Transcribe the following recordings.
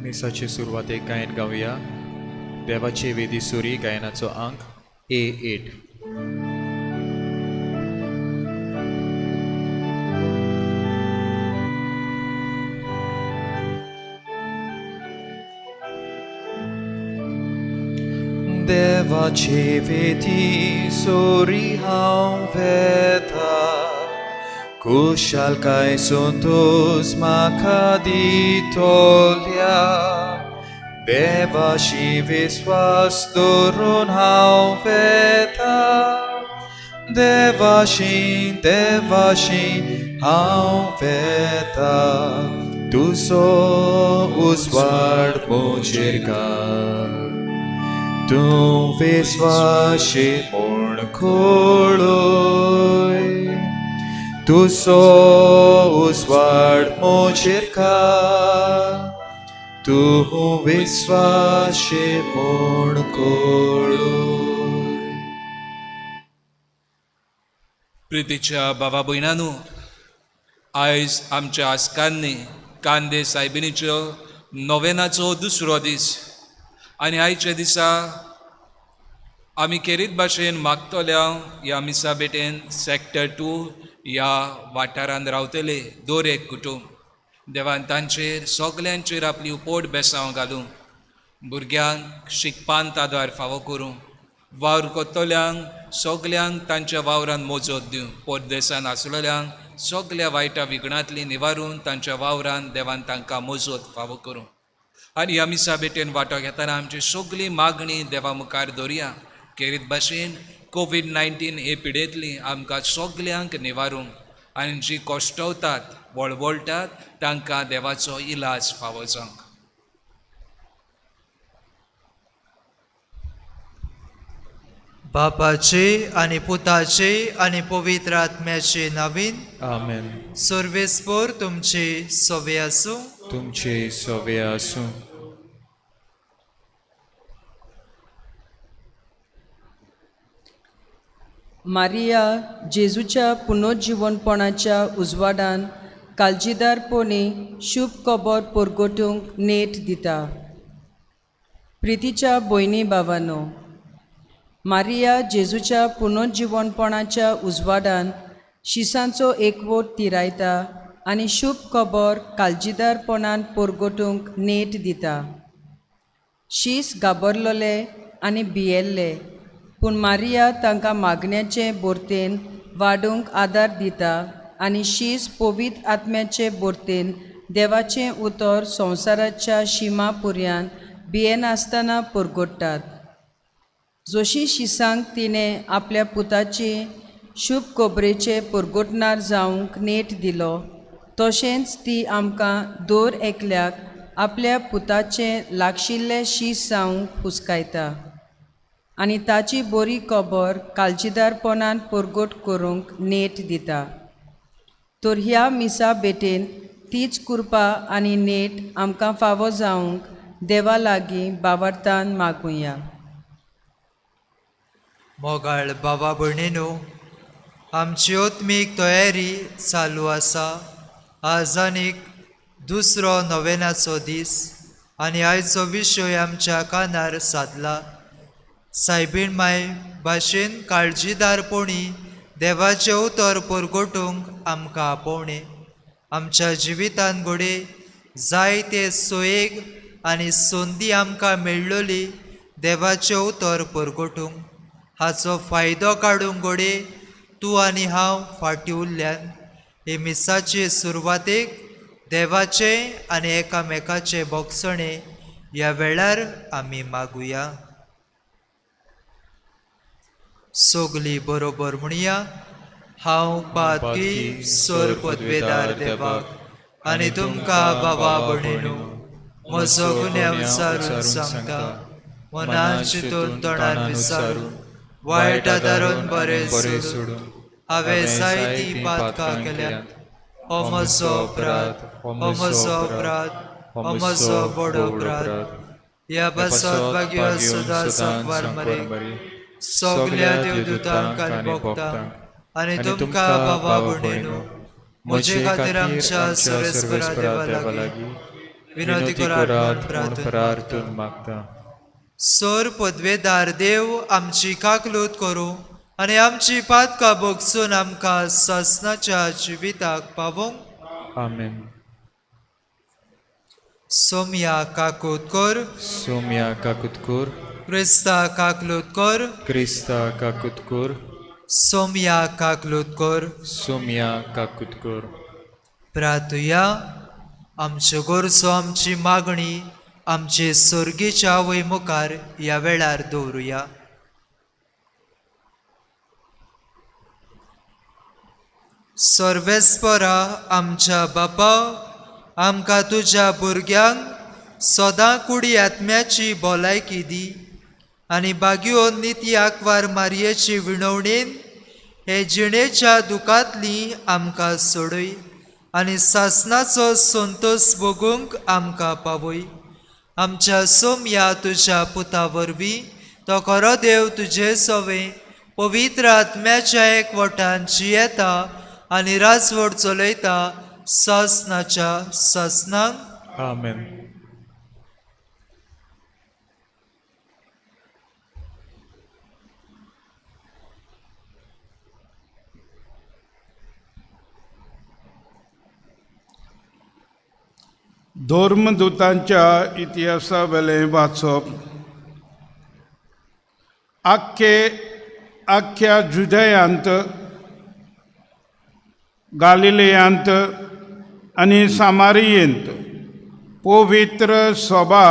मिसाची सुरवात एक गायन गाऊया. देवाचे वेदी सुरी गायनाचो अंक A8. देवाचे वेदी सोरी हांव वेता, कुशालकाय संतोष म्हाका दितोल्या. देवाशी विश्वास दवरून हांव वेता, देवाशी हांव वेता. तुजो उजवाड म्हजेर घाल, तूं विस्वाशी म्हूण कळय. तुजो उजवाड म्हजेर घाल, तूं विस्वाशी म्हूण कळय. प्रितीच्या भावा भयणांनो, आयज आमच्या आस्कान्नी कांदे सायबिणीच्यो नोवेनाचो दुसरो दीस आनी आयच्या दिसा आमी खेरीत भाशेन मागतोल्या ह्या मिसा बेटेन सॅक्टर 2 ह्या वाठारांत रावतले दर एक कुटुंब. देवान तांचेर सगल्यांचेर आपली उपोट बेसांव घालूं, भुरग्यांक शिकपांत आदार फावो करूं, वावर कोत्तोल्यांक सगल्यांक तांच्या वावरांत मोजत दिवं, परदेसान आसलेल्यांक सगल्या वायटा विघ्नांतली निवारून तांच्या वावरांत देवान तांकां मोजत फावो करूं. आनी ह्या मिसा बेटेन वांटो घेतना आमची सगळी मागणी देवा मुखार दवरया. खेरीत भाशेन कोविड-19 हे पिडेंतली आमकां सगल्यांक निवारूंक आनी जीं कोश्टवतात वळवळटात तांकां देवाचो इलाज फावो जावंक. बापाचे आनी पुताचे आनी पवित्र आत्म्याचे नावीन आमेन. सर्वेस्पर तुमचे सोवे आसूं. तुमचे सोवे आसूं. मारिया जेजूच्या पुनर्जीवनपणाच्या उजवाडान काळजीदारपणी शुभ खबर परगटूंक नेट दिता. प्रितीच्या भयणी भावांनो, मारिया जेजूच्या पुनर्जीवनपणाच्या उजवाडान शिसांचो एकवट तिरायता आनी शुभ खबर काळजीदारपणान परगटूंक नेट दिता. शीस घाबरलोले आनी भियेल्ले, पूण मारिया तांकां मागण्याचे बोरतेन वाडूंक आदार दिता आनी शीस पवित्र आत्म्याचे बोरतेन देवाचें उतर संवसाराच्या शिमा पुर्यान भियेनासतना परगडटात. जशी शिसांक तिणें आपल्या पुताची शुभ खबरेचे परगटणार जावंक नेट दिलो, तशेंच ती आमकां दर एकल्याक आपल्या पुताचें लागशिल्लें शीस जावंक हुस्कायता आनी ताची बरी खबर काळजीदारपणान परगट करूंक नेट दिता. तर ह्या मिसा बेटेन तीच कृपा आनी नेट आमकां फावो जावंक देवा लागीं भावार्थान मागुया. मोगाळ बाबा भयणीनो, आमची ओत्मीक तयारी चालू आसा. आज आनीक दुसरो नोवेनाचो दीस आनी आयचो विशय आमच्या कानार सादला. सायबीण माय भाशेन काळजीदारपणी देवाचें उतर परगटूंक आमकां आपोवणें. आमच्या जिवितांत घोडे जायते सोयेग आनी संदी आमकां मेळ्ळोली देवाचें उतर परगटूंक. हाचो फायदो काडूंक घोडे तूं आनी हांव फाटीं उरल्यान हे मिसाचे सुरवातेक देवाचें आनी एकामेकाचें भोगसणें ह्या वेळार आमी मागुया. सोगली बरोबर म्हणया. हांव पातकी सोर पदवेदार देवाक आनी तुमकां बाबा भयणीनो म्हजो गुन्यांव विचारून सांगता. मनान चिंतून तोंडान विचारून वायट आदारून बरें सोडून हांवें जायतीं पातकां केल्यात. हो म्हजो अपराध, हो म्हजो अपराध, हो म्हजो बडो अपराध. ह्या बसत भाग्यो सुदा सांगवार मरे सगल्या देवदूतांक आनी भक्तांक आनी तुमकां बाबा भयणीनो म्हजे खातीर आमच्या सर्वेस्परा देवा लागीं विनोदी विनोदी करात करात म्हूण म्हूण प्रार्थना प्रार्थून मागता. सोर पदवेदार देव आमची काकलूत करूं आनी आमची पातकां भोगसून आमकां ससनाच्या जिविताक पावोंक. आमेन. सोमया काकूत कर, सोम्या काकुतकूर, क्रिस्ता काकलूत कर, क्रिस्ता काकुतकूर, सोमया काकलूत कर. सोम्या काकुतकूर. प्रार्थुया. आमच्यो गरजो आमची मागणी आमचे सर्गेच्या वैमुखार ह्या वेळार दवरुया. सर्वेस्परा आमच्या बापा, आमकां तुज्या भुरग्यांक सदां कुडी आत्म्याची भलायकी दी आनी बागयो निती आंकवार मारयेची विणवणेन हे जिणेच्या दुखांतली आमकां सोडय आनी सासनाचो संतोष भोगूंक आमकां पावय. आमच्या सोम्या तुज्या पुता वरवीं तो खरो देव तुजे सवे पवित्र आत्म्याच्या एकवटान जियेता आनी राजवट चलयता सासनाच्या सासनांक. आमेन. धर्मदूतांच्या इतिहासा वेले वाचप. आख्ख्या जुदयांत, गालिलेयांत आनी सामारियेंत पवित्र सभा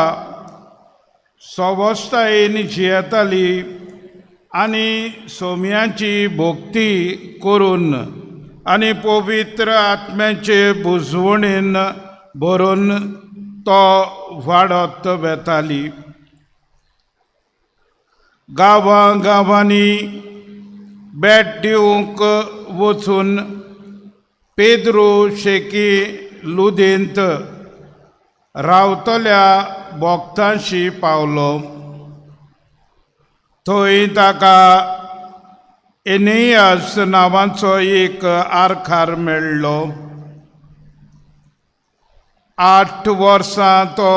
सवस्थायेन जियेताली आनी सोम्याची भोक्ती करून आनी पवित्र आत्म्याचे बुजवणेन भरून तो वाडत वेताली. गांवांनी भेट दिवंक वचून पेद्रू शेकी लुदेंत रावतल्या भोगतांशी पावलो. थंय ताका एनेयास नांवाचो एक आरखार मेळ्ळो. 8 वर्सां तो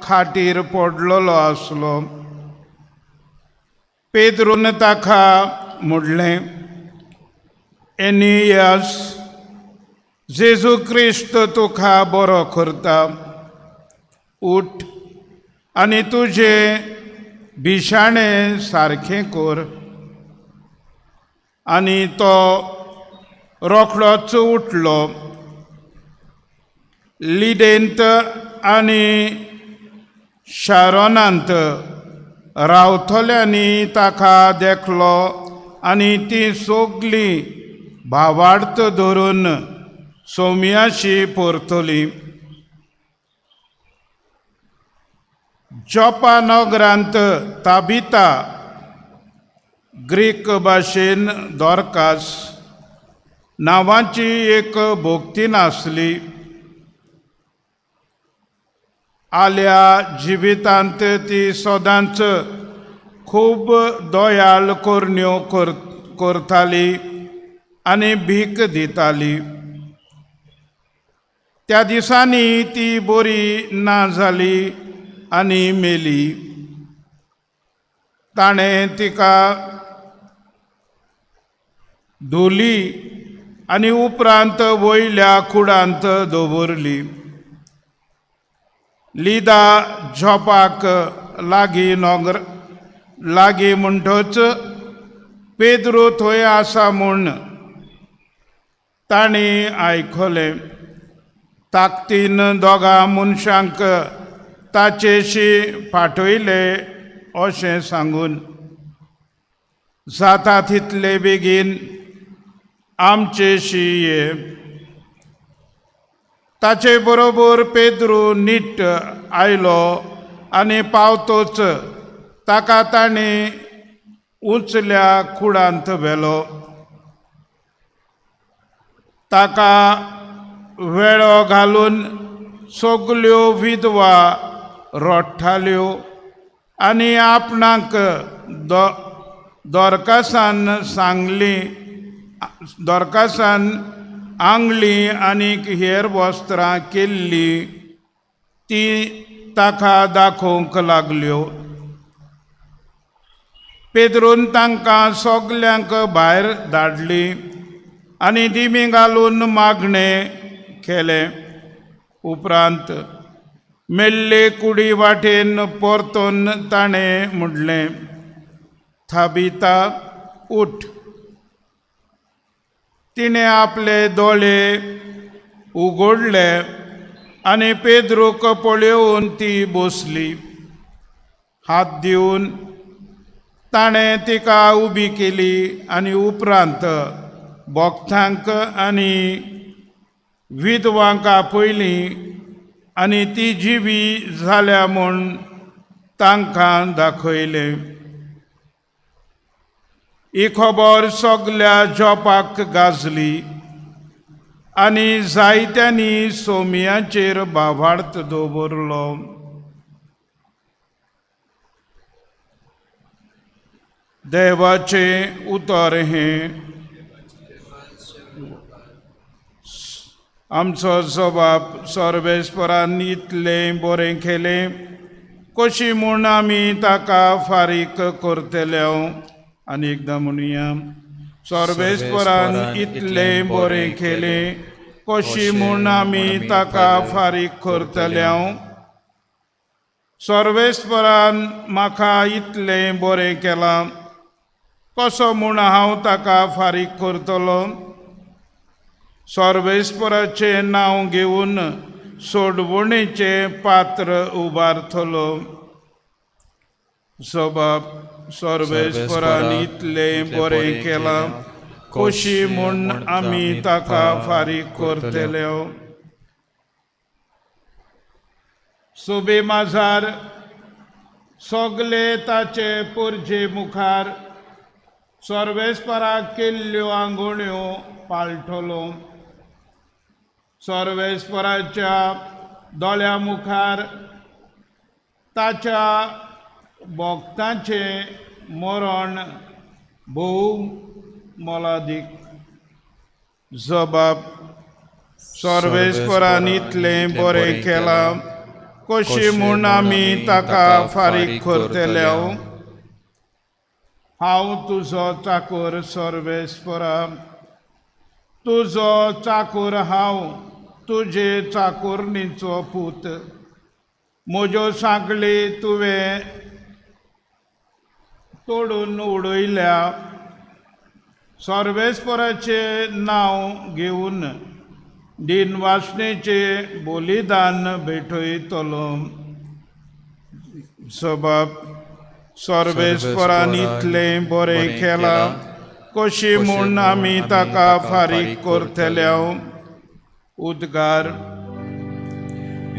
खाटीर पडलेलो आसलो. पेद्रून ताका म्हणलें, एनियास, जेजू क्रिस्त तुका बरो करता. उठ आनी तुजें भिशाणें सारकें कर. आनी तो रोखडोच उठलो. लिडेंत आनी शारोनांत रावतल्यांनी ताका देखलो आनी ती सोगलीं भावार्थ धरून सोम्याशी परतली. जोपा नगरांत ताबिता, ग्रीक भाशेन दोरकास नांवाची एक भोगतीन आसली. आल्या जिवितांत ती सदांच खूब दोयाल कोरण्यो करताली आनी भीक दिताली. त्या दिसांनी ती बरी ना जाली आनी मेली. ताणें तिका धुली आनी उपरांत वयल्या कुडांत दवरली. लिदा झोपाक लागीं म्हणटच पेद्रू थंय आसा म्हूण ताणी आयकलें. ताकतीन दोगां मनशांक ताचेशी फाटयले अशें सांगून, जाता तितले बेगीन आमचेशी ये. ताचे बरोबर पेद्रू नीट आयलो आनी पावतोच ताका ताणें उंचल्या कुडांत व्हेलो. ताका वेळो घालून सगल्यो विधवा रोडटाल्यो आनी आपणाक दोरकासान आंगली आनीक हेर वस्त्रां केल्ली ती ताका दाखोवंक लागल्यो. पेद्रून तांकां सगल्यांक भायर धाडली आनी दिमी घालून मागणें केलें. उपरांत मेल्ले कुडी वाटेन परतून ताणें म्हणलें, थाबिता, उठ. तिणें आपले दोळे उगडले आनी पेद्रूक पळयोवन ती बसली. हात दिवन ताणें तिका उबी केली आनी उपरांत भोगतांक आनी विधवांक आपयलीं आनी ती जिवी जाल्या म्हूण तांकां दाखयलें. ही खबर सगल्या जॉपाक गाजली आनी जायत्यांनी सोमयाचेर भावार्थ दवरलो. देवाचें उतर हें. आमचो जबाब सर्वेस्परान इतलें बरें केलें, कशी म्हूण आमी ताका फारीक करतले. आनी एकदां म्हणुया, सर्वेस्परान इतलें बरें केलें, कशी म्हूण आमी ताका फारीक करतले. सर्वेस्परान म्हाका इतलें बरें केलां, कसो म्हूण हांव ताका फारीक करतलो. सर्वेस्पराचें नांव घेवन सोडवणेचें पात्र उबारतलो. जबाब सर्वेस्परान इतलें बरें केलां, कशी म्हूण आमी ताका फारीक करतले. सुबे माजार सगले ताचे परजे मुखार सर्वेस्पराक केल्ल्यो आंगवण्यो पाळटलो. सर्वेस्पराच्या दोळ्या मुखार ताच्या भोगतांचें मरण भोव मोलादीक. जबाब सर्वेस्परान इतलें बरें केलां, कशी म्हूण आमी ताका फारीक करतले. हांव तुजो चाकर सर्वेस्परा, तुजो चाकर हांव, तुजे चाकुरणीचो पूत. म्हज्यो सांगली तुवें तोडून उडयल्या. सर्वेस्पराचें नांव घेवन दिनवासणेचें बलिदान भेटयतलो. जबाब सर्वेस्परान इतलें बरें केलां, कशी म्हूण आमी ताका फारीक करतले. उद्गार.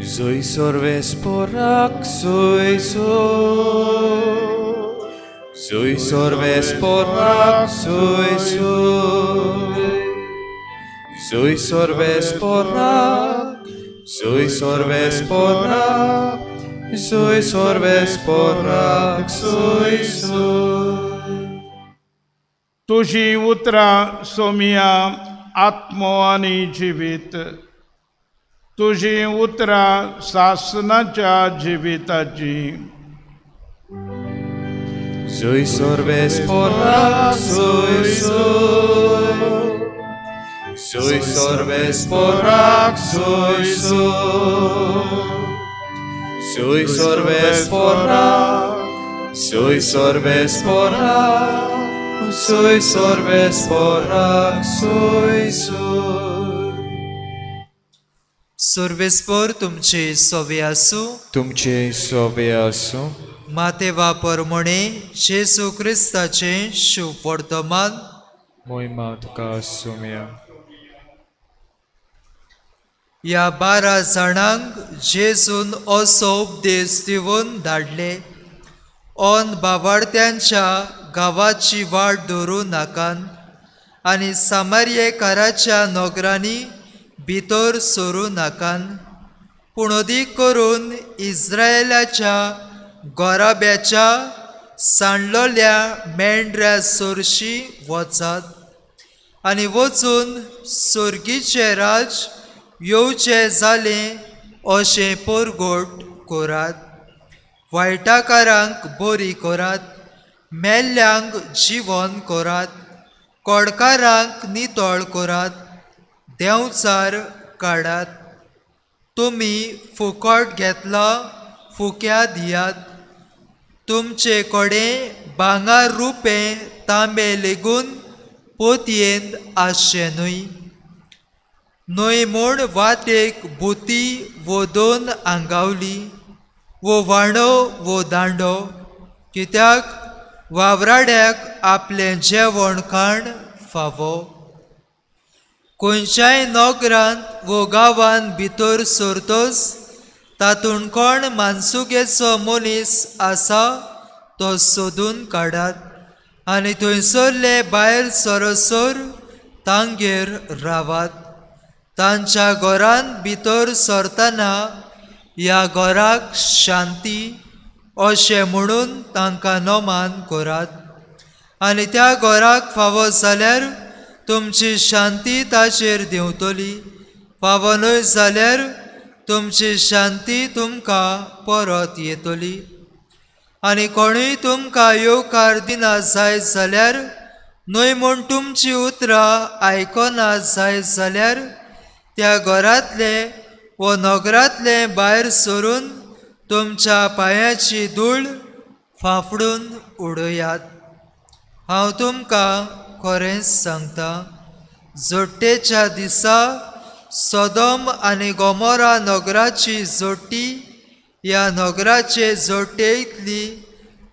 Zoi sorvesporak, zoi zoi. Zoi sorvesporak, zoi zoi. Zoi sorvesporak, zoi sorvesporak. Zoi sorvesporak, zoi zoi. तुझी उतरां सोमिया आत्मो आनी जिवीत. तुझी उतरां सासनाच्या जिविताची. Zoi sorvesporak, zoi zoi. Zoi sorvesporak, zoi zoi. Zoi sorvesporak, zoi sorvesporak. Zoi sorvesporak, zoi zoi. सर्वेस्पर तुमचे सोवे आसूं. तुमचे सोवे आसूं. मातेवा परमणे जेसू क्रिस्ताचें शुभ वर्तमान. मोहिमा तुका सोम्या. ह्या 12 जाणांक जेजून असो उपदेश दिवन धाडले, ओन भावार्थ्यांच्या गांवाची वाट धरूं नाकान आनी सामार्येकाराच्या नोकरांनी भितर सरूं नाकान, पूण अदीक करून इस्रायेलाच्या गोराब्याच्या सांडलोल्या मेंढऱ्या सोरशी वचात आनी वचून सोर्गीचे राज येवचें जालें अशें पोरगोट करात. वायटाकारांक बरी करात, मेल्ल्यांक जिवन करात, कोडकारांक नितळ करात, देंवचार काडात. तुमी फुकट घेतला फुक्या दियात. तुमचे कडेन भांगर रुपें तांबे लेगून पोतयेंत आसचे न्हय. न्हय म्हूण वाटेक बुती वो 2 आंगावली, वो वांडो वो दांडो, कित्याक वावराड्याक आपलें जेवण खाण फावो. खंयच्याय नोकरांत वो गांवांत भितर सरतोच तातूंत कोण मानसुगेचो मनीस आसा तो सोदून काडात, आनी थंयसरले भायर सरसर तांगेर रावात. तांच्या घरांत भितर सरतना ह्या घराक शांती अशें म्हणून तांकां नोमान करात. आनी त्या घराक फावो जाल्यार तुमची शांती ताचेर देंवतली, फावो न्हय जाल्यार तुमची शांती तुमकां परत येतली. आनी कोणूय तुमकां येवकार दिना जाय जाल्यार, न्हय म्हूण तुमची उतरां आयकना जाय जाल्यार, त्या घरांतले वो नगरांतले भायर सरून तुमच्या पांयाची धूळ फाफडून उडयात. हांव तुमकां खरेंच सांगतां, जोडटेच्या दिसा सोदोम आनी गोमोरा नगराची जोडटी ह्या नगराचे जोडटे इतली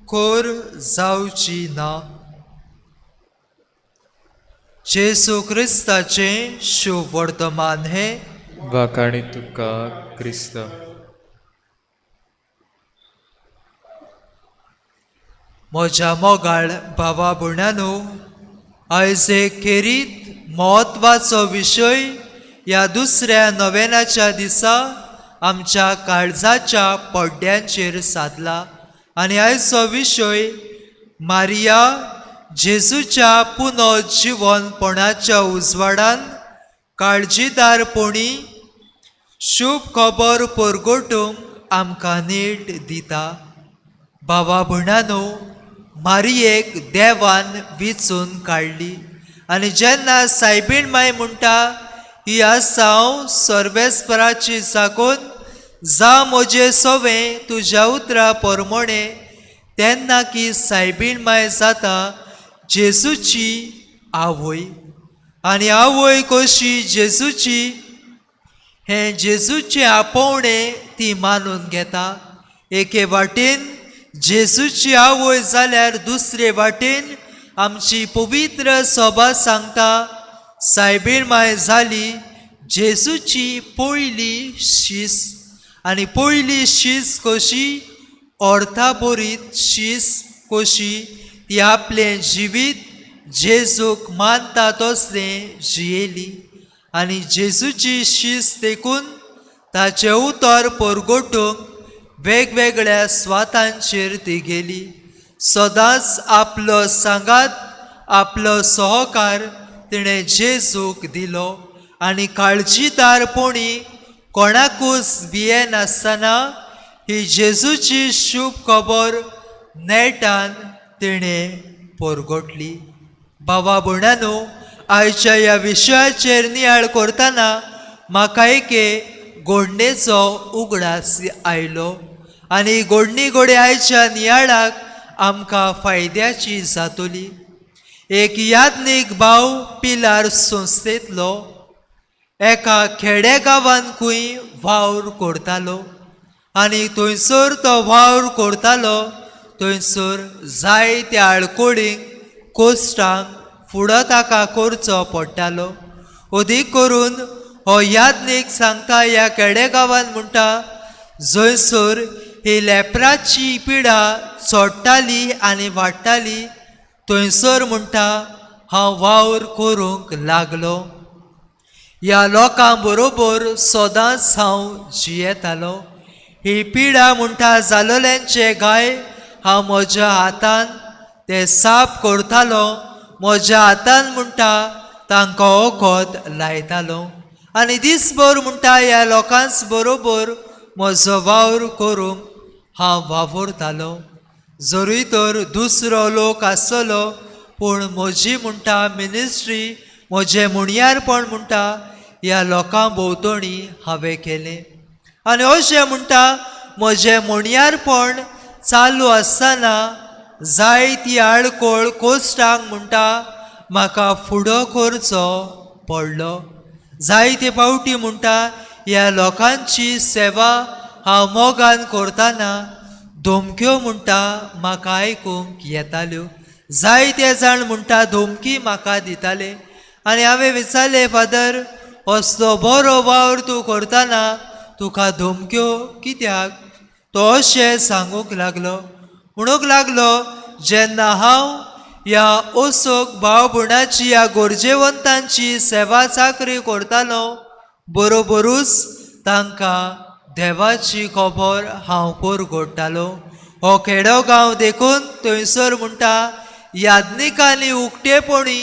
खोर जावची ना. जेसू क्रिस्ताचें शुभ वर्तमान हे वाकाणी तुका क्रिस्त. म्हज्या मोगाळ भावा भयणांनो, आयज एक खेरीत म्हत्वाचो विशय ह्या दुसऱ्या नोवेनाच्या दिसा आमच्या काळजाच्या पड्ड्यांचेर सादला. आनी आयचो विशय मारिया जेजूच्या पुनर्जीवनपणाच्या उजवाडान काळजीदारपणी शुभ खबर परगटूंक आमकां नेट दिता. भावा भयणांनो, मारियेक देवान वेंचून काडली, आनी जेन्ना सायबीण माय म्हणटा ही आसा हांव सर्वेस्पराची साकून जा म्हजें सोवें तुज्या उतरा परमणे, तेन्ना की सायबीण माय जाता जेजूची आवय. आनी आवय कशी जेजूची हें जेजूचें आपोवणें ती मानून घेता. एके वाटेन जेजूची आवय जाल्यार दुसरे वाटेन आमची पवित्र सभा सांगता सायबीण माय जाली जेजूची पयली शीस. आनी पयली शीस कशी, अर्थाबरीत शीस कशी, ती आपलें जिवीत जेजूक मानता तसलें जियेली. आनी जेजूची शीस देखून ताचें उतर परगटूंक वेगवेगळ्या स्वातांचेर ती गेली. सदांच आपलो सांगात, आपलो सहकार तिणें जेजूक दिलो. आनी काळजीदारपणी कोणाकूच भियेनासतना ही जेजूची शुभ खबर नेटान तिणें परगटली. भावा भयणांनो, आयच्या ह्या विशयाचेर नियाळ करतना म्हाका एके घोडणेचो उगडास आयलो. आनी घोडणी घोडे आयच्या नियाळाक आमकां फायद्याची जातली. एक याज्ञीक भाव पिलार संस्थेंतलो एका खेडेगांवांकूय वावर करतालो. आनी थंयसर तो वावर करतालो, थंयसर जायत्या आळकोडींक कोश्टांक फुडो ताका करचो पडटालो. अदीक करून हो याज्ञीक सांगता ह्या खेडेगांवांत म्हणटा, जंयसर ही लेप्राची पिडा चडटाली आनी वाडटाली, थंयसर म्हणटा हांव वावर करूंक लागलो. ह्या लोकां बरोबर सदांच हांव जियेतालो. ही पिडा म्हणटा जालोल्यांचे गाय हांव म्हज्या हातान ते साफ करतालो, म्हज्या हातान म्हणटा तांकां वखद लायतालो. आनी दिसभर म्हणटा ह्या लोकांच बरोबर म्हजो वावर करूंक हांव वावुरतालो. जरूय तर दुसरो लोक आसतलो, पूण म्हजी म्हणटा मिनिस्ट्री, म्हजें मुणयारपण म्हणटा ह्या लोकां भोंवतणी हांवें केलें. आनी अशें म्हणटा म्हजें मुणयारपण चालू आसतना जायती आडकोळ कोश्टांक म्हणटा म्हाका फुडो करचो पडलो. जायते फावटी म्हणटा ह्या लोकांची सेवा हांव मोगान करतना धमक्यो म्हणटा म्हाका आयकूंक येताल्यो. जायते जाण म्हणटा धमकी म्हाका दिताले. आनी हांवें विचारलें, फादर, असलो बरो वावर तूं करतना तुका धमक्यो कित्याक? तो अशें सांगूंक लागलो, म्हणूंक लागलो, जेन्ना हांव ह्या ओसोक भाव भयणाची ह्या गोरजेवंतांची सेवा चाकरी करतालो, बरोबरूच तांकां देवाची खबर हांव परगडटालो. हो खेडोगांव देखून थंयसर म्हणटा याज्ञिकांनी उक्तेपणी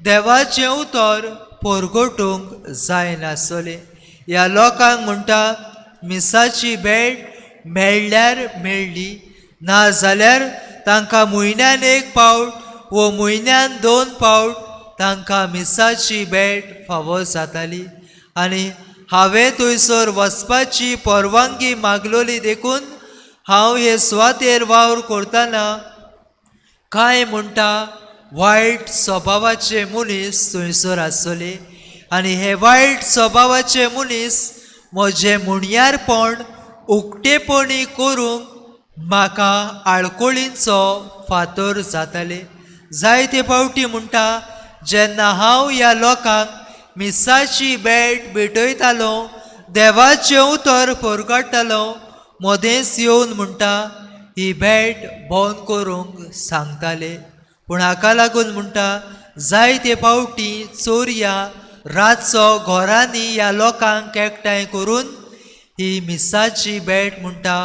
देवाचें उतर परगटूंक जायनासलें. ह्या लोकांक म्हणटा मिसाची भेट मेळ्ळ्यार मेळ्ळी, ना जाल्यार तांकां म्हयन्यान 1 फावट वो म्हयन्यान 2 फावट तांकां मिसाची भेट फावो जाताली. आनी हांवें थंयसर वचपाची परवानगी मागलोली देखून हांव हे सुवातेर वावर करतना कांय म्हणटा वायट स्वभावाचे मनीस थंयसर आसले. आनी हे वायट स्वभावाचे मनीस म्हजें मुणयारपण उक्तेपणी करूंक म्हाका आडकोळींचो फातर जाताले. जायते फावटी म्हणटा जेन्ना हांव ह्या लोकांक मिसाची भेट भेटयतालो, देवाचें उतर परगडटालो, मदेंच येवन म्हणटा ही भेट बंद करूंक सांगताले. पूण हाका लागून म्हणटा जायते फावटी चोरया रातचो घरांनी ह्या लोकांक एकठांय करून ही मिसाची भेट म्हणटा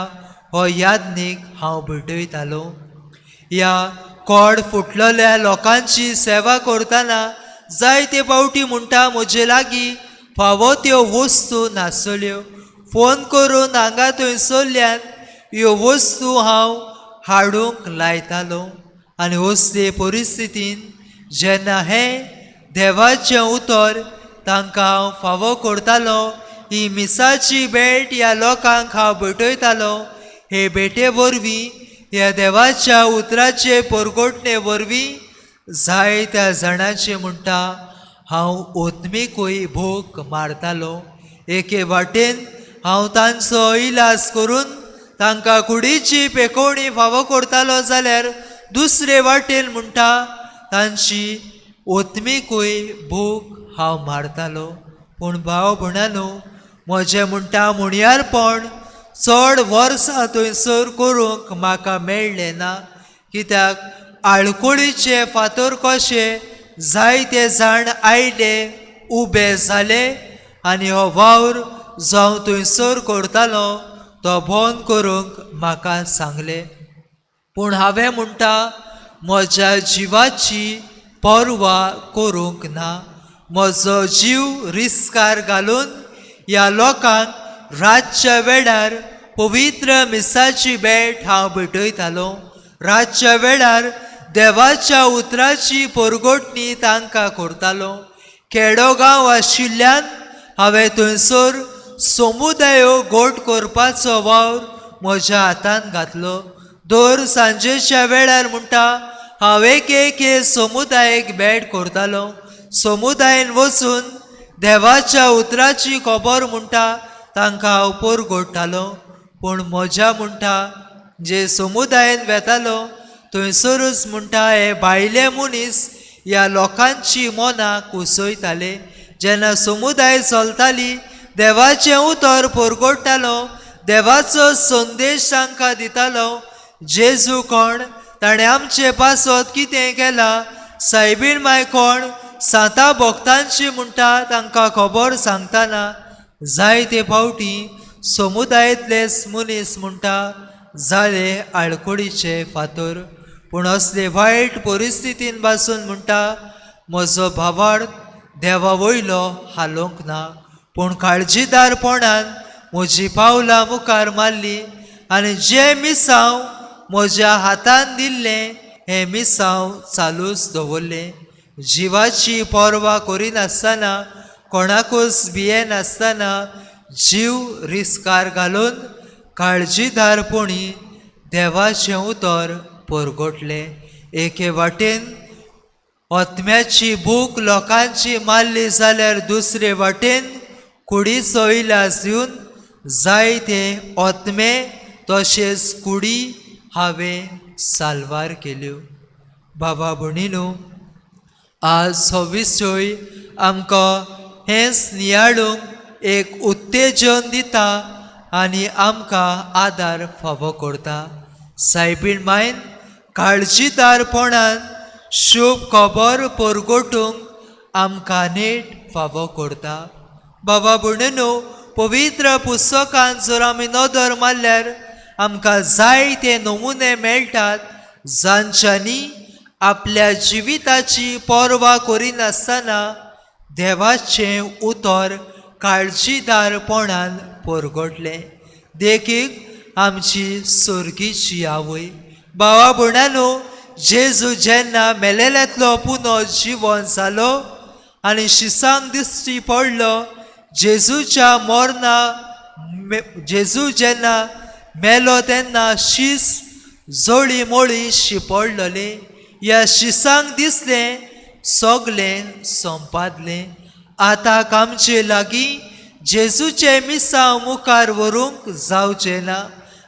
हो याज्ञीक हांव भेटयतालो. ह्या कोड फुटलेल्या लोकांची सेवा करतना जायते फावटी म्हणटा म्हजे लागीं फावो त्यो वस्तू नासल्यो. फोन करून हांगा थंय सरल्यान ह्यो वस्तू हांव हाडूंक लायतालो. आनी असले परिस्थितीन जेन्ना हें देवाचें उतर तांकां हांव फावो करतालो, ही मिसाची भेट ह्या लोकांक हांव भेटयतालो, हे भेटे वरवीं ह्या देवाच्या उतराचे परगटणे वरवीं जायत्या जाणांचे म्हणटा हांव ओत्मीकूय भूक मारतालो. एके वाटेन हांव तांचो इलाज करून तांकां कुडीची पेकोवणी फावो करतालो, जाल्यार दुसरे वाटेन म्हणटा तांची ओत्मीकूय भूक हांव मारतालो. पूण भाव भयणांनो, म्हजें म्हणटा मुणयारपण चड वर्सां थंयसर करूंक म्हाका मेळ्ळें ना. कित्याक आडकोळीचे फातर कशे जायते जाण आयले, उबे जाले आनी हो वावर जो हांव थंयसर करतालो तो बंद करूंक म्हाका सांगले. पूण हांवें म्हणटा म्हज्या जिवाची पर्वा करूंक ना. म्हजो जीव रिस्कार घालून ह्या लोकांक रातच्या वेळार पवित्र मिसाची भेट हांव भेटयतालो. रातच्या वेळार देवाच्या उतराची परगटणी तांकां करतालो. खेडोगांव आशिल्ल्यान हांवें थंयसर समुदायो गोट करपाचो वावर म्हज्या हातांत घातलो. दर सांजेच्या वेळार म्हणटा हांव एक समुदायाक भेट करतालो. समुदायान वचून देवाच्या उतराची खबर म्हणटा तांकां हांव परगडटालो. पूण म्हज्या म्हणटा जे समुदायान वेतालो थंयसरूच म्हणटा हे भायले मनीस ह्या लोकांची मनां कुसयताले. जेन्ना समुदाय चलताली, देवाचें उतर परगडटालो, देवाचो संदेश तांकां दितालो. जेजू कोण, ताणें आमचे पासत कितें केलां, सायबीण माय कोण, साता भक्तांची म्हणटा तांकां खबर सांगतना जायते फावटी समुदायांतलेच मनीस म्हणटा जाले आडकोळीचे फातर. पूण असले वायट परिस्थितीन पासून म्हणटा म्हजो भावार्थ देवा वयलो हालोंक ना. पूण काळजीदारपणान म्हजी पावलां मुखार मारली आनी जे मिसांव म्हज्या हातान दिल्लें हें मिसांव चालूच दवरलें. जिवाची पर्वा करिनासतना कोणाकूच भियेनासतना जीव रिस्कार घालून काळजीदारपणी देवाचें उतर परगटलें. एके वाटेन ओतम्याची भूक लोकांची मारली जाल्यार दुसरे वाटेन कुडीचो इलाज दिवन जायते ओतमे तशेंच कुडी हांवें साल्वार केल्यो. बाबा भणीनो, आज हो विशय आमकां हेंच नियाळूंक एक उत्तेजन दिता आनी आमकां आदार फावो करता. सायबीण मायन काळजीदारपणान शुभ खबर परगटूंक आमकां नेट फावो करता. बाबा भणीनो, पवित्र पुस्तकांत जर आमी नदर मारल्यार आमकां जायते नमुने मेळटात जांच्यांनी आपल्या जिविताची पर्वा करिनासतना देवाचें उतर काळजीदारपणान परगटलें. देखीक आमची सुर्गीची आवय. भावा भयणांनो, जेजू जेन्ना मेलेल्यांतलो पुनो जिवंत जालो आनी शिसांक दिश्टी पडलो, जेजू जेन्ना मेलो तेन्ना शीस जोळी मोळी शिपडलोलें. ह्या शिसांक दिसलें सगलें संपादलें. आतां आमचे लागीं जेजूचे मिसांव मुखार व्हरूंक जावचें ना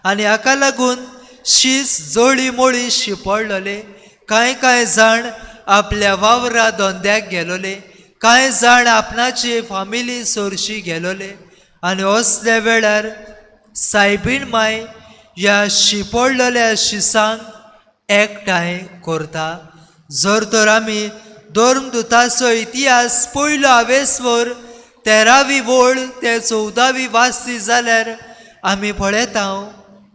आनी हाका लागून शीस जोळी मोळी शिपडलोले. कांय जाण आपल्या वावरा धंद्याक गेलोले, कांय जाण आपणाची फामिली सोरशी गेलोले. आनी असल्या वेळार सायबीण माय ह्या शिपडलेल्या शिसांक एकठांय करता. जर तर आमी धर्मदुताचो इतिहास पयलो हावेसवर 13वी वळ ते 14वी वाचली जाल्यार आमी पळयता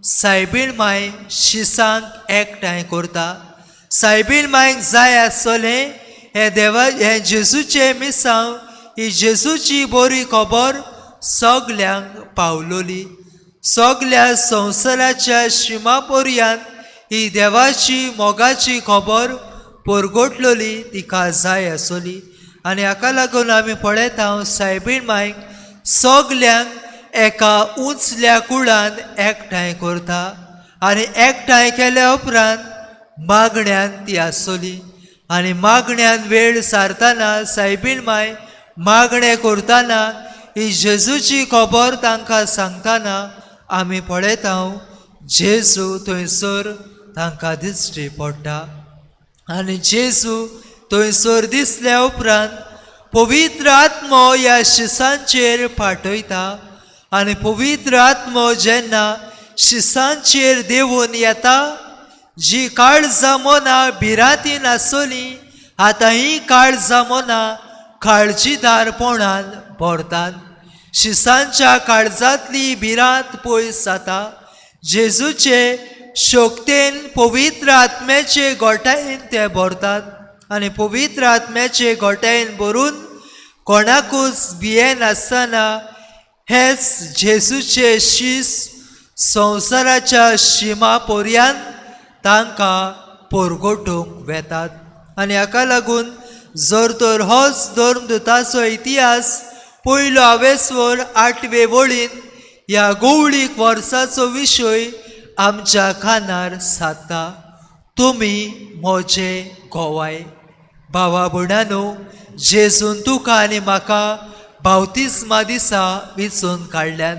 सायबीण माय शिसांक एकठांय करता. सायबीण मायक जाय आसलें हे जेजूचे मिसांव, ही जेजूची बरी खबर सगल्यांक पावलोली. सगल्या संवसाराच्या शिमा पर्यंत ही देवाची मोगाची खबर परगटलोली तिका जाय आसली. आनी हाका लागून आमी पळयता सायबीण मायक सगल्यांक एका उंचल्या कुळान एकठांय करता. आनी एकठांय केल्या उपरांत मागण्यांत ती आसली. आनी मागण्यांत वेळ सारतना सायबीण माय मागणें करतना ही जेजूची खबर तांकां सांगतना आमी पळयता जेजू थंयसर तांकां दिश्टी पडटा. आनी जेजू थंयसर दिसल्या उपरांत पवित्र आत्मो ह्या शिसांचेर पाठयता. आनी पवित्र आत्मो जेन्ना शिसांचेर देवून येता, जी काळजां मनां भिरांतीन आसली आतां ही काळजां मनां काळजीदारपणान भरतात. शिसांच्या काळजांतली भिरांत पयस जाता. जेजूचे शोकतेन पवित्र आत्म्याचे गोठायेन ते भरतात. आनी पवित्र आत्म्याचे गोठायेन भरून कोणाकूच भियेनासतना हेच जेजूचे शीस संवसाराच्या शिमा पर्यंत तांकां परगटूंक वेतात. आनी हाका लागून जर तर होच धर्मदुताचो इतिहास पयलो हावेसवर 8वे वळीन ह्या गवळीक वर्साचो विशय आमच्या कानार सादता. तुमी म्हजे गोवाय. भावा भयणांनो, जेजून तुका आनी म्हाका बावतिस्मा दिसा वेंचून काडल्यान.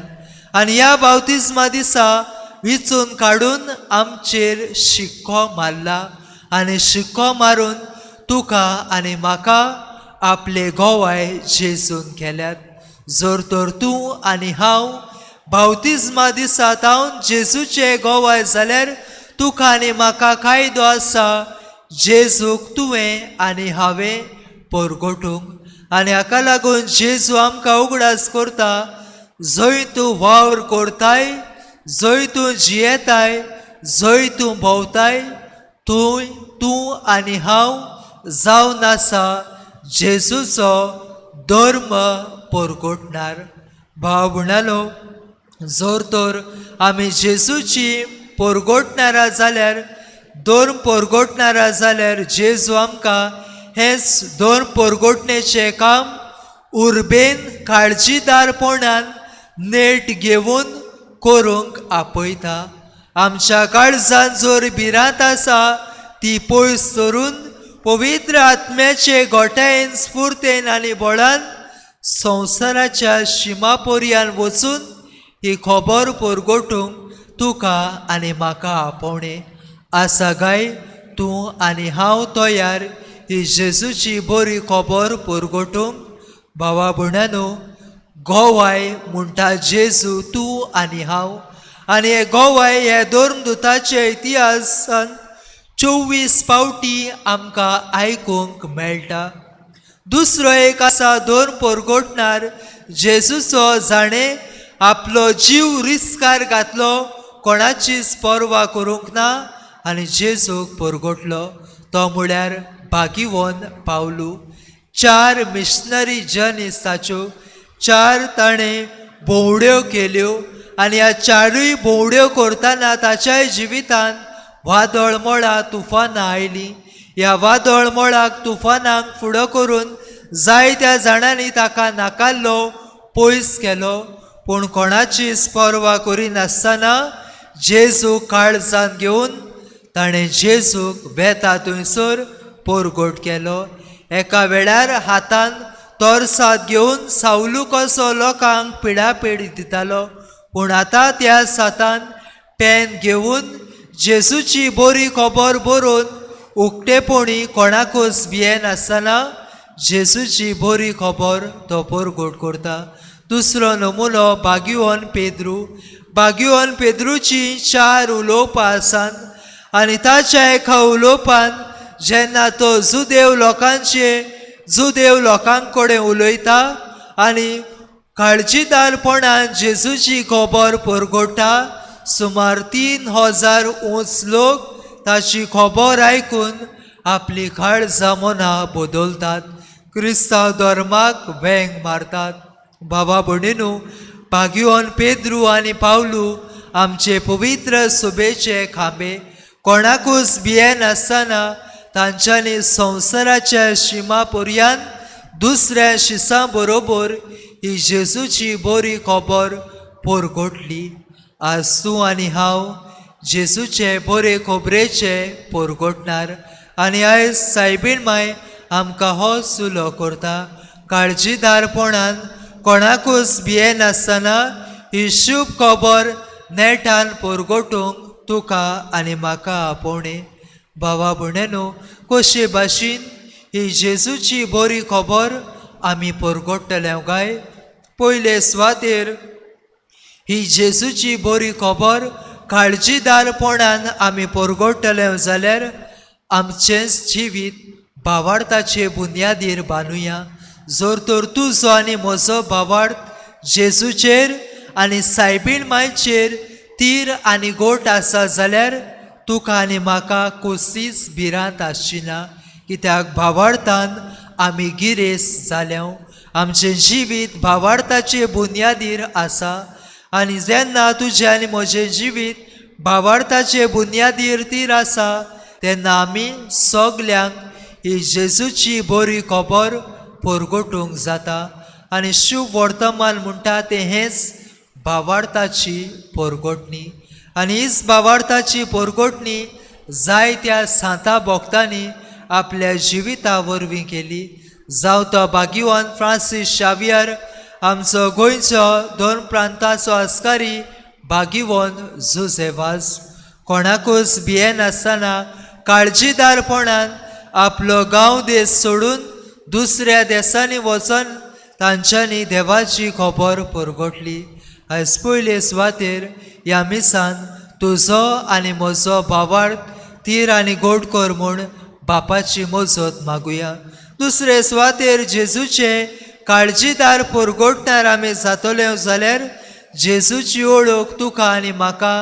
आनी ह्या बावतिस्मा दिसा वेंचून काडून आमचेर शिक्को मारला. आनी शिक्को मारून तुका आनी म्हाका आपले गोवाय जेजून केल्यात. जर तर तूं आनी हांव बावतिस्मा दिसा तावन जेजूचे गोवाय जाल्यार तुका आनी म्हाका कायदो आसा जेजूक तुवें आनी हांवें परगटूंक. आनी हाका लागून जेजू आमकां उगडास करता, जंय तूं वावर करताय, जंय तूं जियेताय, जंय तूं भोंवताय, थंय तूं आनी हांव जावन आसा जेजूचो धर्म परगटणार. भाव भयणांनो, जर तर आमी जेजूची पोरगोटणारा जाल्यार दोन पोरगोटणारा जाल्यार जेजू आमकां हेच दोन पोरगोटणेचें काम उर्बेन काळजीदारपणान नेट घेवन करूंक आपयता. आमच्या काळजांत जर भिरांत आसा ती पयस करून पवित्र आत्म्याचे गोठायेन स्फूर्तेन आनी बळान संवसाराच्या शिमापर्यंत वचून ही खबर परगोटूंक तुका आनी म्हाका आपोवणें आसा काय. तूं आनी हांव तयार ही जेजूची बरी खबर परगोटूंक. भावा भयणांनो, गोवाय म्हणटा जेजू तूं आनी हांव. आनी हे गोवाय हे दोन दुताचे इतिहासान 24 फावटी आमकां आयकूंक मेळटा. दुसरो एक आसा दोन परगोटणार जेजूचो जाणें आपलो जीव रिस्कार घातलो, कोणाचीच पर्वा करूंक ना आनी जेजूक परगोटलो. तो म्हळ्यार भागिवोन पावलू. 4 मिशनरी जर्नीसाच्यो 4 ताणें भोंवड्यो केल्यो आनी ह्या 4य भोंवड्यो करतना ताच्याय जिवितान वादळ मोळा तुफानां आयलीं. ह्या वादळ मोळाक तुफानांक फुडो करून जायत्या जाणांनी ताका नाकारलो, पयस केलो. पूण कोणाचीच पर्वा करिनासतना जेजू काळजांत घेवन ताणें जेजूक वेता थंयसर परगोट केलो. एका वेळार हातान तोरसाद घेवन सावलू कसो लोकांक पिडापीड दितालो, पूण आतां त्या सातान पेन घेवन जेजूची बरी खबर बरोवन उक्तेपणी कोणाकूच भियेनासतना जेजूची बरी खबर तो परगोट करता. दुसरो नमुनो भागिवोन पेद्रू. भागिवोन पेद्रूची 4 उलोवपां आसात आनी ताच्या एका उलोवपान जेन्ना तो जुदेव लोकांक कडेन उलयता आनी काळजीदारपणान जेजूची खबर परगोटा, सुमार 3000 उंच लोक ताची खबर आयकून आपली काळजां मनां बदलतात, क्रिस्तांव धर्माक वेंग मारतात. बाबा भयणीनो, भागिवोन पेद्रू आनी पावलू आमचे पवित्र सुबेचे खांबे. कोणाकूच भियेनासतना तांच्यांनी संवसाराच्या शिमा पर्यंत दुसऱ्या शिसां बरोबर ही जेजूची बरी खबर परगोटली. आज तूं आनी हांव जेजूचे बरे खबरेचे परगोटणार. आनी आयज सायबीण माय आमकां हो सुलो करता. काळजीदारपणान कोणाकूच भियेनासतना ही शुभ खबर नेटान परगोटूंक तुका आनी म्हाका आपोवणें. भावा भयणांनो, कशे भाशेन ही जेजूची बरी खबर आमी परगोटले काय. पयले सुवातेर ही जेजूची बरी खबर काळजीदारपणान आमी परगोटले जाल्यार आमचें जिवीत भावार्थाचे बुनयादीर बांदुया. जर तर तुजो आनी म्हजो भावार्थ जेजूचेर आनी सायबीण मायचेर तीर आनी गोट आसा जाल्यार तुका आनी म्हाका कसलीच भिरांत आसची ना. कित्याक भावार्थान आमी गिरेस जाल्यो. आमचें जिवीत भावार्थाचे बुनयादीर आसा आनी जेन्ना तुजें आनी म्हजें जिवीत भावार्थाचे बुनयादीर तीर आसा तेन्ना आमी सगल्यांक ही जेजूची बरी खबर परगोटूंक जाता. आनी शुभ वर्तमान म्हणटा तें हेंच भावार्थाची परगोटणी. आनी हीच भावार्थाची परगोटणी जायत्या सांता भक्तांनी आपल्या जिविता वरवीं केली. जावं तो भागिवान फ्रांसीस शावियर, आमचो गोंयचो 2 प्रांताचो आस्कारी भागिवोन जोसेफास. कोणाकूच भियेनासतना काळजीदारपणान आपलो गांव देश सोडून दुसऱ्या देशांनी वचून तांच्यांनी देवाची खबर परगोटली. आयज पयले सुवातेर ह्या मिसान तुजो आनी म्हजो भावार्थ तीर आनी गोड कर म्हूण बापाची मजत मागुया. दुसरे सुवातेर जेजूचे काळजीदार परगोटणार आमी जातले जाल्यार जेजूची ओळख तुका आनी म्हाका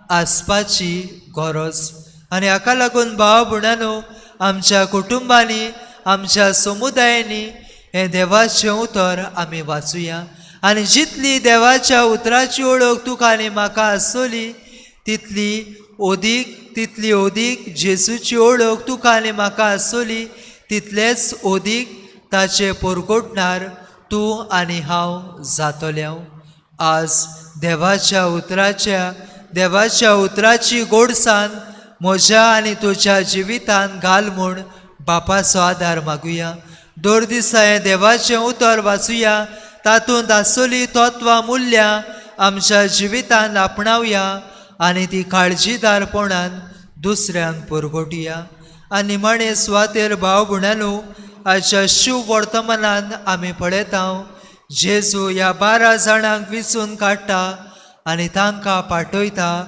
आसपाची गरज. आनी हाका लागून भाव भयणांनो, आमच्या कुटुंबांनी आमच्या समुदायांनी हें देवाचें उतर आमी वाचुया आनी जितली देवाच्या उतराची ओळख तुका आनी म्हाका आसतली तितली ओदीक जेजूची ओळख तुका आनी म्हाका आसतली तितलेच ओदीक ताचे पोरगोटणार तूं आनी हांव जातोल्या. आज देवाच्या उतराची गोडसाण म्हज्या आनी तुज्या जिवितान घाल म्हूण बापाचो आदार मागुया. दर दिसा हें देवाचें उतर वाचुया, तातूंत आसतलीं तत्वां मुल्यां आमच्या जिवितान आपणावया आनी ती काळजीदारपणान दुसऱ्यांक परगोटया. आनी निमाणे सुवातेर भाव भयणांनो, आजच्या शिव वर्तमानान आमी पळयता जेजू ह्या 12 जाणांक विचून काडटा आनी तांकां पाठयता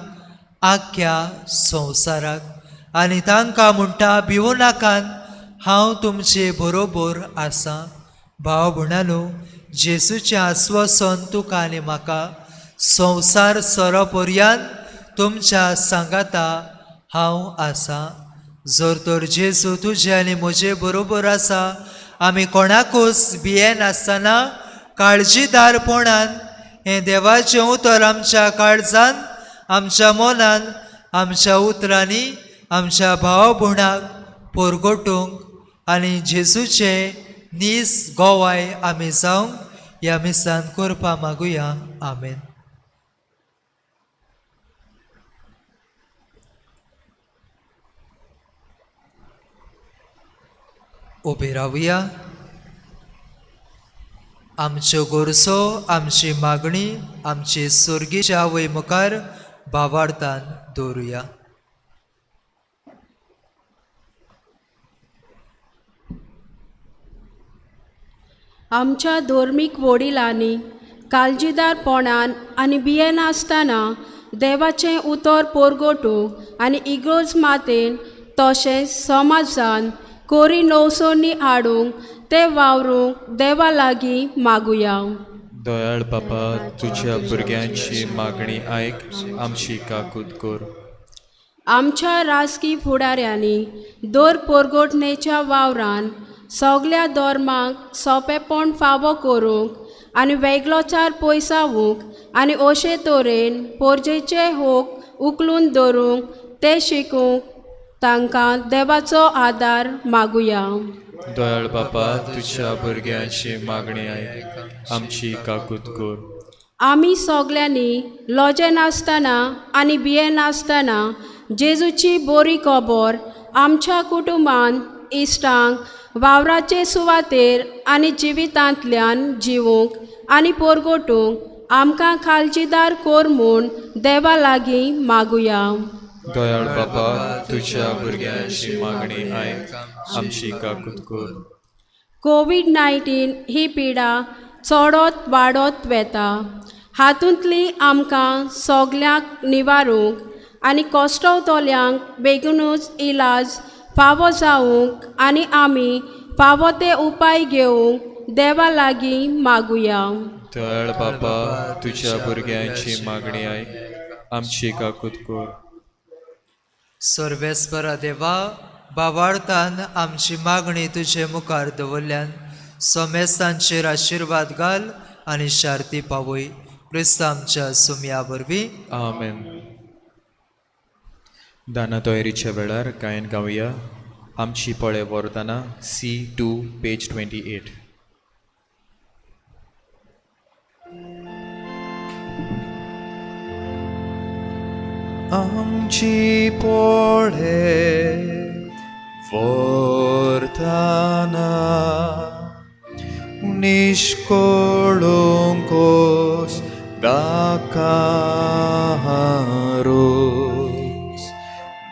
आख्या संवसाराक आनी तांकां म्हणटा, भिवू नाकात, हांव तुमचे बरोबर आसां. भाव भयणांनो, जेजूचें आस्वासन तुका आनी म्हाका संवसार सोरोपर्यंत तुमच्या सांगाता हांव आसां. जर तर जेजू तुजे आनी म्हजे बरोबर आसा, आमी कोणाकूच भियेनासतना काळजीदारपणान हें देवाचें उतर आमच्या काळजान, आमच्या मोनान, आमच्या उतरांनी आमच्या भाव भयणाक परगोटूंक आनी जेजूचें नीस गोवाय आमी जावंक ह्या मिसान करपा मागुया. आमेन. उबे रावया. आमच्यो गोरसो, आमची मागणी आमची सुर्गीच्या आवय मुखार भावार्थान दवरुया. आमच्या धर्मीक वडिलांनी काळजीदारपणान आनी भियेनासतना देवाचें उतर परगोटूंक आनी इगोर्ज मातेन तशेंच समाजान कोरी नवसोनी हाडूंक ते वावरूंक देवा लागीं मागुया. दयाळ बापा, तुझ्या भुरग्यांची मागणी आयक, आमची काकूत कर. आमच्या राजकी फुडाऱ्यांनी दर परगोटणेच्या वावरान सगल्या धर्मांक सोंपेपण फावो करूंक आनी वेगळोचार पयसावूंक आनी अशे तरेन पोरजेचे होक उखलून धरूंक ते शिकूंक तांकां देवाचो आदार मागुया. दयाळ बापा, तुझ्या भुरग्यांची मागणी आयक, आमची काकूत कर. आमी सगल्यांनी लजे नासतना आनी भियेनासतना जेजूची बरी खबर आमच्या कुटुंबान, इश्टांक, वावराचे सुवातेर आनी जिवितांतल्यान जिवूंक आनी परगोटूंक आमकां काळजीदार कर म्हूण देवा लागीं मागुया. दयाळ बापा, तुझ्या भुरग्यांची मागणी आयक, आमची काकूत कर. कोविड-19 ही पिडा चडत वाडत वेता. हातूंतली आमकां सगल्यांक निवारूंक आनी कश्टवतल्यांक बेगीनूच इलाज फावो जावंक आनी आमी फावो ते उपाय घेवंक देवा लागीं मागुया. दयाळ बापा, तुझ्या भुरग्यांची मागणी आयक, आमची काकूत कर. सर्वेस्परा देवा, भावार्थान आमची मागणी तुजे मुखार दवरल्यान सोमेस्तांचेर आशिर्वाद घाल आनी शार्ती पावय. क्रिस्त आमच्या सुमया वरवीं. आमेन. दाना तयारीच्या वेळार गायन गावया. आमची पळे वर्तना C2 पेज 28. आमची पळे वर्तना निष्कळंकोस दाकारोस.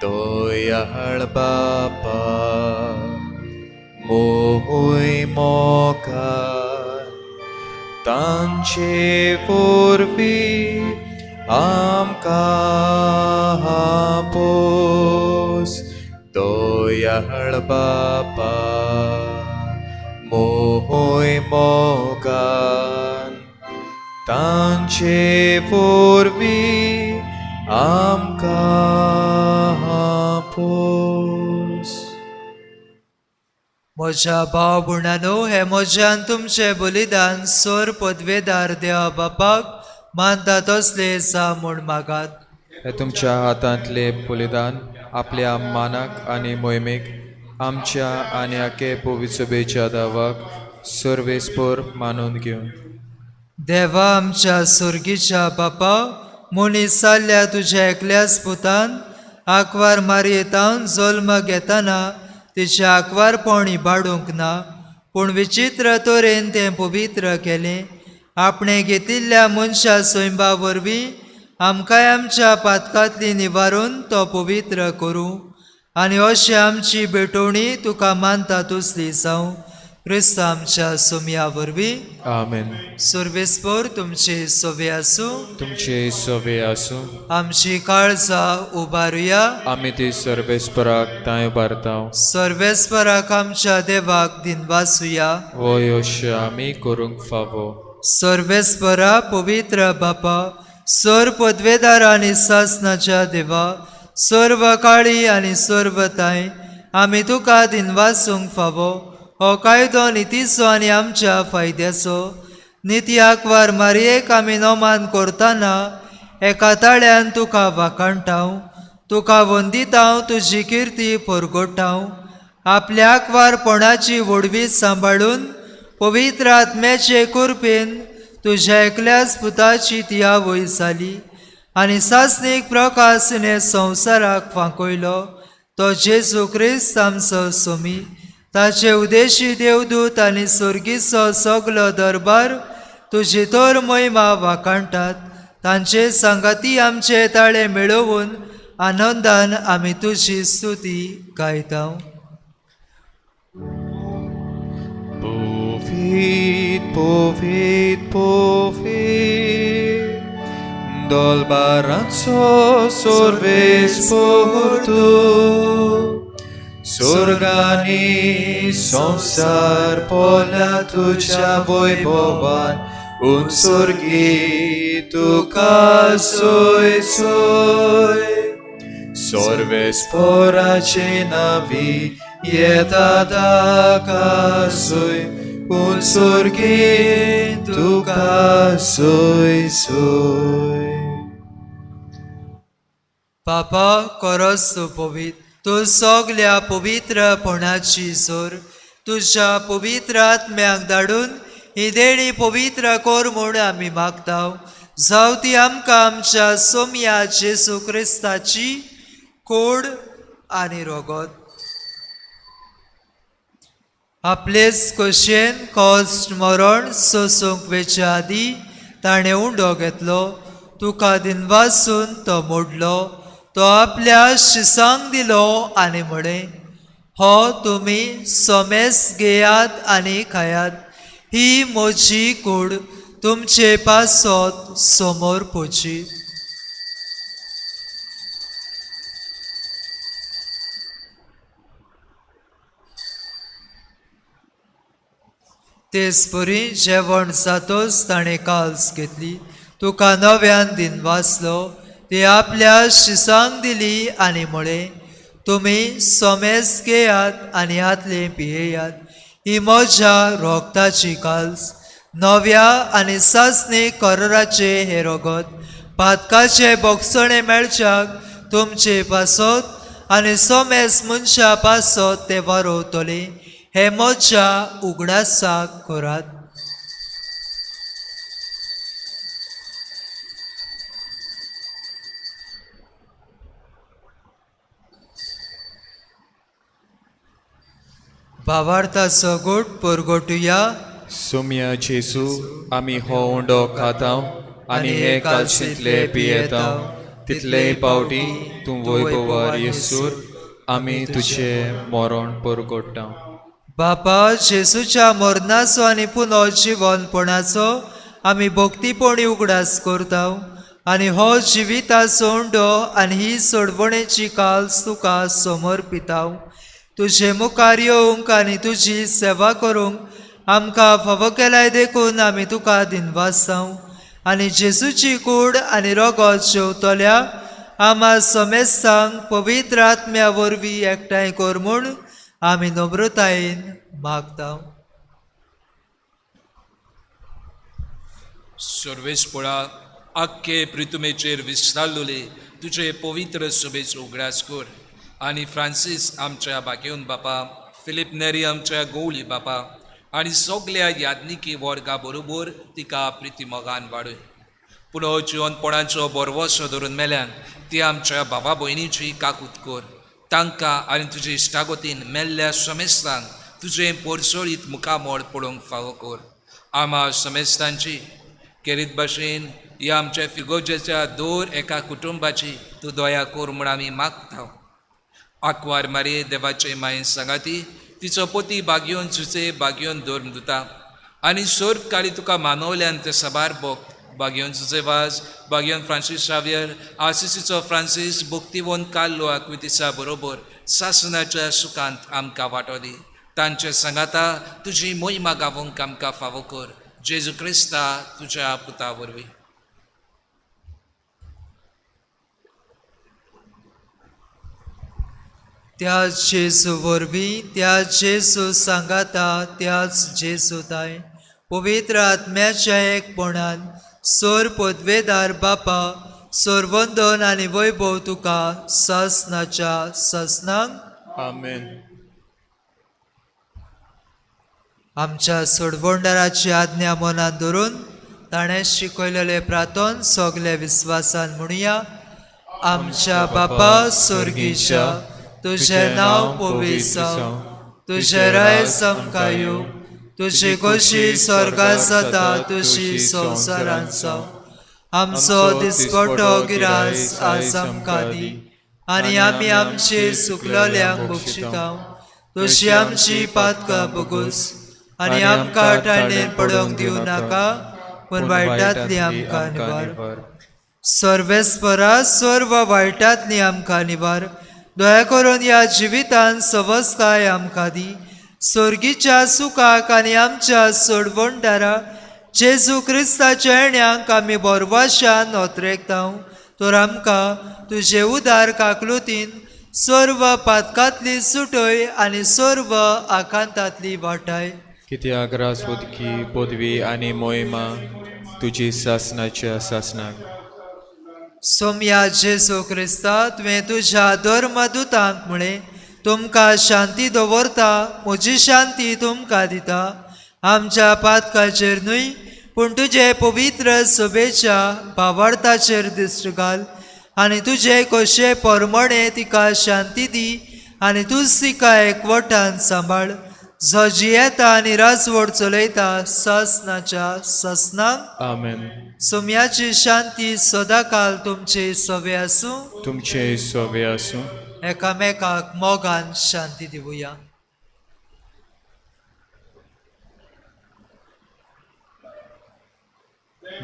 दयाळ बापा, मोहय मोगान तांचे वरवीं आमकां पोस. दयाळ बापा, मोहय मोगान तांचे वरवीं आमकां पोस. म्हज्या भाव भयणांनो, हे म्हज्यान तुमचें बलिदान सोर पदवेदार देवा बापाक मानता तसले सा म्हूण मागात. हे तुमच्या हातांतले बलिदान आपल्या मानाक आनी मोहिमेक आमच्या आनी आखे पवित्रसभेच्या दावाक सर्वेस्पर मानून घेवन देवा आमच्या सुर्गीच्या बापा, मनीस जाल्ल्या तुज्या एकल्याच पुतान आंकवार मारयेतावन जल्म घेतना तिचें आंकवारपण इबाडूंक ना, पूण विचित्र तरेन तें पवित्र केलें. आपणे घेतिल्ल्या मनशा स्वयंबा वरवीं आमकांय आमच्या पातकांतली निवारून तो पवित्र करूं आनी अशी आमची भेटवणी तुका मानता तसली जावं. क्रिस्त आमच्या सोमया वरवीं. आमेन. सर्वेस्पर तुमचे सोवे आसूं. तुमचे सोवे आसूं. आमची काळजां उबारुया. आमी ती सर्वेस्पराक ताय उबारताव. सर्वेस्पराक आमच्या देवाक दिनवासुया. हो योश्य आमी करूंक फावो. सर्वेस्परा पवित्र बापा, सर पदवेदार आनी सासनाच्या देवा, सर्व काळी आनी सर्वताय आमी तुका दिनवासूंक फावो. हो कायदो नितीचो आनी आमच्या फायद्याचो. निती आंकवार मारयेक आमी नोमान करतना एका ताळ्यान तुका वाखाणटाव. तुका वंदितांव, तुजी किर्ती परगटाव. आपल्या आंकवारपणाची वडवीत सांबाळून पवित्र आत्म्याचे कृपेन तुज्या एकल्याच पुताची ती आवय जाली आनी सासणीक प्रकाशने संवसाराक फांकयलो. तो जेजू क्रिस्त आमचो सोमी, ताचे उदेशी देवदूत आनी सर्गीचो सगलो दरबार तुजी तर महिमा वाखाणटात. तांचे सांगाती आमचे ताळे मेळोवन आनंदान आमी तुजी स्तुती गायता. Povit, povit, povit, dolbaranzo sorvespor tu, Sorgani संसार पोला तुझ्या वैभवान उत्सर्गी तुका सोय सोय. सर्वेस्पराचे नावी येता ताका सोय, उत्सर्गी तुका सोय सोय. बापा, करस तूं पवित्र, तूं सगल्या पवित्रपणाची सोर तुज्या पवित्र आत्म्याक धाडून ही देणी पवित्र कर म्हूण आमी मागताव. जावं ती आमकां आमच्या सोमया जेजू क्रिस्ताची कोड आनी रोगत. आपलेच कशेन कॉस्ट मरण सोसूंक वेच्या आदी ताणें उंडो घेतलो. तुका दिनवासून तो मोडलो. तो आपल्या शिसांक दिलो आनी म्हणे, हो तुमी सोमेस घेयात आनी खायात. ही म्हजी कूड तुमचे पासत समोर पोची. तेच परी जेवण जातोच ताणें काल्स घेतली. तुका नव्यान दिनवासलो. ती आपल्या शिसांक दिली आनी म्हळें, तुमी सोमेस घेयात आनी हातले पियेयात. ही म्हज्या रोगताची काल्स. नव्या आनी सासणी कराराचे हे रोगत पातकाचे बोगसणे मेळच्याक तुमचे पासत आनी सोमेस मनशा पासत ते वारोवतले. हे म्हज्या उगडासाक करात. भावार्थाचो गोट परगोटुया. सोम्या जेसू, आमी हो उंडो खाताव आनी हे कालशींतले पियेताव. तितले पावटी तूं वैभवार येसूर आमी तुजे मरण परगोट्टाव. बापा, जेसूच्या मरणाचो आनी पुनो जिवनपणाचो आमी भक्तीपणी उगडास करताव आनी हो जिविताचो उंडो आनी ही सोडवणेची काल्स तुका समर्पिताव. तुजे मुखार येवंक आनी तुजी सेवा करूंक आमकां फावो केल्याय देखून आमी तुका दिनवासांव आनी जेसूची कूड आनी रोगत जेवतल्या आमा समेस्तांक पवित्र आत्म्या वरवीं एकठांय कर म्हूण आमी नम्रतायेन मागता. सर्वेस्पळा आख्खे प्रितुमेचेर विस्तारलोले तुझे पवित्र सभेचो उगडास कर आनी फ्रांसीस आमच्या बागेवन बापा, फिलीप नेरी आमच्या गवळी बापा आनी सगळ्या याज्ञिकी वर्गा बरोबर तिका प्रितीमोगान वाडय. पुरो जिवनपणाचो बरवसो धरून मेल्यान ती आमच्या भावा भयणीची काकूत कर. तांकां आनी तुजे इश्टागतीन मेल्ल्या समेस्तांक तुजें परसळीत मुखामोळ पडोवंक फावो कर. आमा समेस्तांची केरीत भाशेन ह्या आमच्या फिगोजेच्या दर एका कुटुंबाची तूं दया कर म्हूण आमी मागता. आंकवार मारये देवाचे मायेन सांगाती, तिचो पती बागयोन चुचे बागयोन धर्म दिता आनी सर्व काळी तुका मानवल्यान ते साबार भोग बागयोन चुचे वाज बागयोन फ्रांसीस शावियर आसिसीचो फ्रांसीस भक्तीवन कार्लो आक्वितिसा बरोबर सासणाच्या सुखांत आमकां वांटो दी. तांचे सांगाता तुजी मोहिमा गावोवंक आमकां फावो कर. जेजू क्रिस्ता तुज्या पुता वरवीं. त्याच जेजू वरवीं, त्याच जेजू सांगाता, त्याच जेजूताय पवित्र आत्म्याच्या एकपणान सोर पदवेदार बापा, सोरवंदन आनी वैभव तुका ससनाच्या ससनांक. आमेन. आमच्या सोडवंडाराची आज्ञा मनात धरून ताणें शिकयलेले प्रार्थन सगळे विस्वासान म्हणुया. आमच्या बापा स्वर्गीच्या, तुझें नांव पवित्र जावं, तुझें रायज आमकां येवं, तुजी कशी स्वर्गांत जाता तशी संवसारांत जावं. आमचो दिसपट्टो गिरास आज आमकां दी आनी आमी आमची चुकलोल्यांक बक्षिता, तशी आमची पातकां बगूस आनी आमकां टायणेन पडोवंक दिवं नाका, पूण वायटांतली आमकां निवार. सर्वेस्परा सर्व वायटांतली आमकां निवार. दया करून ह्या जिवितांत सवस्काय आमकां दी. स्वर्गीच्या सुखाक आनी आमच्या सोडवणदारा जेजू क्रिस्ताच्या येण्याक आमी बोरवाशान नोतरेकताव. तर आमकां तुजे उदार काकलुतीन सर्व पातकांतली सुटय आनी सर्व आकांतांतली वाटाय. कित्याक राजवदकी पदवी आनी मोहिमा तुजी सासनाच्या सासनाक. सोम्या जेजू क्रिस्ता, तुवें तुज्या धर्मदुतांक म्हळें तुमकां शांती दवरता, म्हजी शांती तुमकां दिता. आमच्या पातकाचेर न्हय पूण तुजे पवित्र सभेच्या भावार्थाचेर दिश्ट घाल आनी तुजे कशे परमणे तिका शांती दी आनी तूंच तिका एकवटान सांबाळ. जो जियेता आनी राजवट चलयता ससनाच्या ससनांक. आमेन. सोम्याची शांती सदांकाल तुमचे सवे आसूं. तुमचे सोवे आसूं. एकामेकाक मोगान शांती दिवया.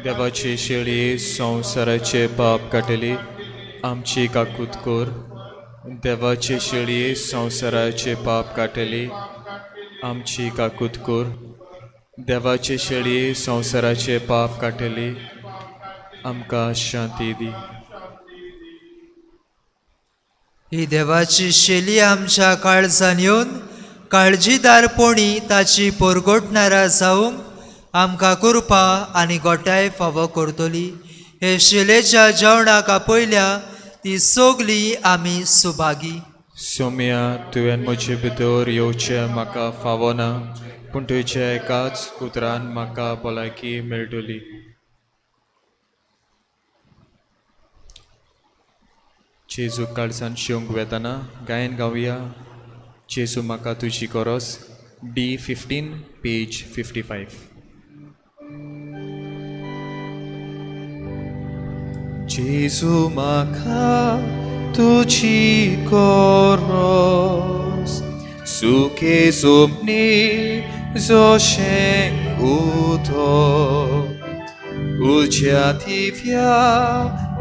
देवाची शेळी संवसाराचे पाप काटली, आमची काकूत कर. देवाची शेळी संवसाराचे पाप काटली, आमची काकूत कर. देवाची शेळी संवसाराचे पाप काटली, आमकां शांती दी. ही देवाची शेली आमच्या काळजान येवन काळजीदारपणी ताची पोरगोटणारा जावंक आमकां कृपा आनी गोटाय फावो करतली. हे शेलेच्या जेवणाक आपयल्या ती सोगली आमी सुभागी. सोम्या, तुवें म्हजे भितर येवचें म्हाका फावो ना, पूण तुज्या एकाच उतरान म्हाका भलायकी मेळटली. जेजू काळजान शिवंक वेताना गायन गावया. जेजू म्हाका तुजी गरज. D15 page 55. जेजू म्हाका तुझी गरज, सुखे सोपनी जोशें उदक, उज्या दिव्या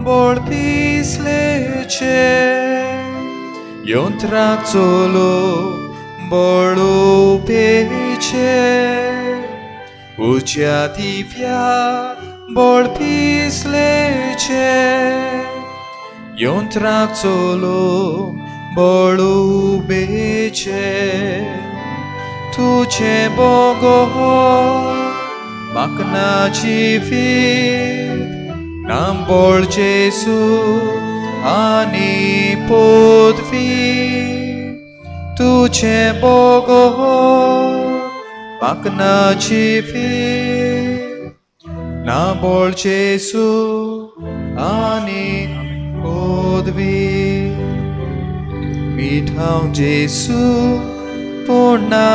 बोळपिसलेचे यंत्राक चलो बळोवपेचे, उज्या दिव्या बोळपिसलेचे यंत्राक चलो बळुबेचे तुझे बोगो म्हाका जिवीत नांबोळ जेसू आनी पदवी तुझे बोगो म्हाका जिवीत नांबोळ जेसू आनी पदवी मिठाव जेसू पुन्हा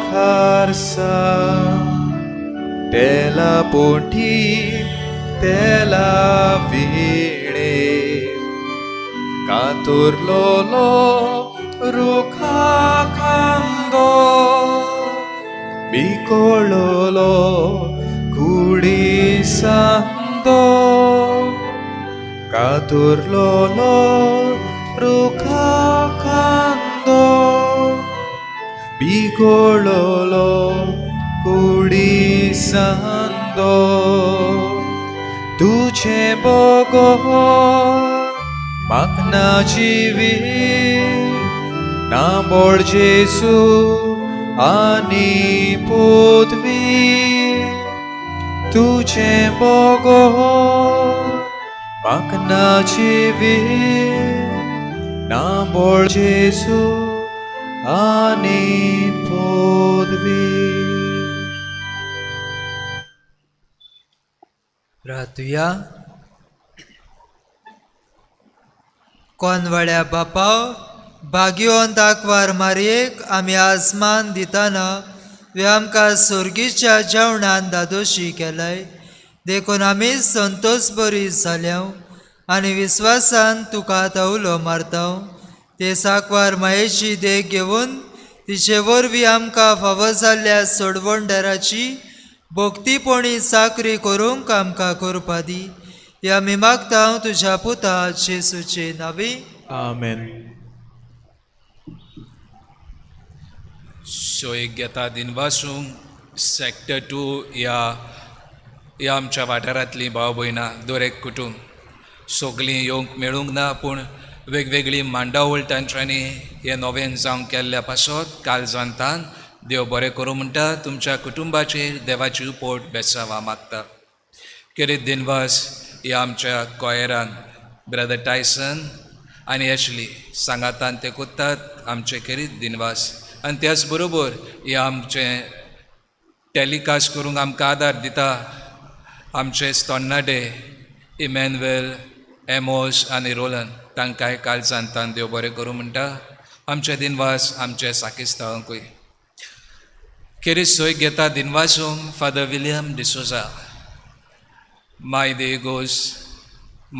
खारसा तेला पोटी तेला विणे कातुरलोलो रुखा खांदो बिकोळलो कुडी सांदो कातुरलोलो रुखा खांदो बिकोळलो कुडी सांदो तुझे बोगो म्हाका जिवीत नांबोळ जेसू आनी पदवी तुझे बोगो म्हाका जिवीत नांबोळ जेसू आनी पदवी. रातुया. कोनवड्या बापाव भाग्यवंत आंकवार मारयेक आमी आसमान दिताना वे आमकां सुर्गीच्या जेवणान दादोशी केलाय देखून आमी संतोश बरी जाल्या आनी विस्वासान तुका आतां उलो मारता ते साकवार मायेची देख घेवन तिचे वरवीं आमकां फावो जाल्ल्या सोडवणदाराची भोक्तीपणी साकरी करूंक आमकां करपा दी हे आमी मागता तुज्या पुता जेसूचे नांवी. आमेन. सोयीक घेता दिनवासूंक सॅक्टर 2 ह्या आमच्या वाठारांतलीं भाव भयणां दर एक कुटुंब सगलीं येवंक मेळूंक ना पूण वेगवेगळीं मांडावळ तांच्यांनी हें नवें जावंक केल्ल्या पासत काल जांतान देव बरें करूं म्हणटा तुमच्या कुटुंबाचेर देवाची पोट बेसावा मागता. किरीत दिनवास ह्या आमच्या कॉयरान ब्रदर टायसन आनी एशली सांगातान ते कोत्तात आमचे किरीत दिनवास आनी त्याच बरोबर हे आमचे टॅलिकास्ट करूंक आमकां आदार दिता आमचे स्तोन्नाडे इमॅन्युएल एमोस आनी रोलन तांकांय काल जांतान देव बरें करूं म्हणटा आमचे दिनवास आमचे साकिस्तावांकूय. खेरीज सोय घेता दिनवासूंक फादर विलियम डिसोजा माय दे गोस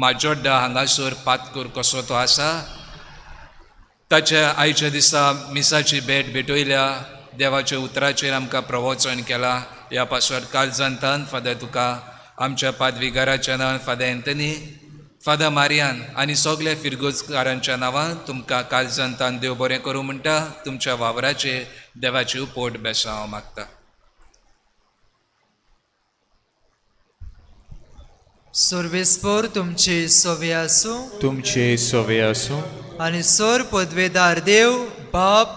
माजोड्डा हांगासर पातकूर कसो तो आसा ताच्या आयच्या दिसा मिसाची भेट भेटयल्या देवाच्या उतराचेर आमकां प्रवचन केलां ह्या पासत काल जांतान फादर तुका आमच्या पादविकाराच्या नांवान फादर एंथनी फादर मारियान आनी सगल्या फिरगोजकारांच्या नांवान तुमकां काल जांतान देव बरें करूं म्हणटा तुमच्या वावराचेर देवाची पोट बेसांव मागता. सोर्वेस्पोर तुमची सोवे आसूं तुमचे सोवे आसूं आनी सोर पदवेदार देव बाप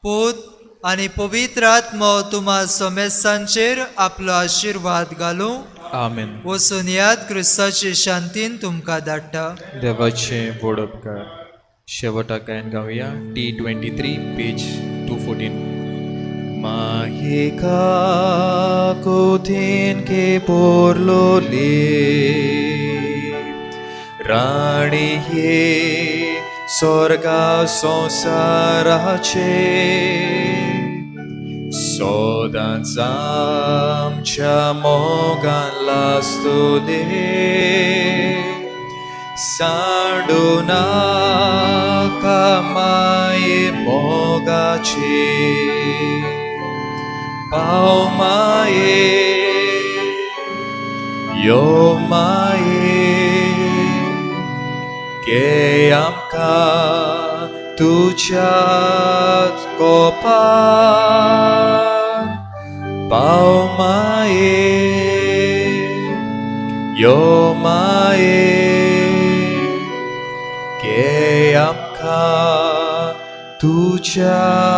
पूत आनी पवित्र आत्मो तुमा सोमेसांचेर आपलो आशिर्वाद घालूं. आमेन. वचून याद क्रिस्ताची शांतीन तुमकां धाडटा. देवाचे व्हड उपकार. शेवटाक गायन गावया T23 पेज 214. Mahika कोथेन के पोरलोले राणी हे स्वर्गा संसाराचे सोदांच आमच्या मोगान लास्तुले सांडू नाका माये मोगाचे पाव माये यो माये के आमकां तुझ्याच कोपान पाव माये यो माये के आमकां तुझ्या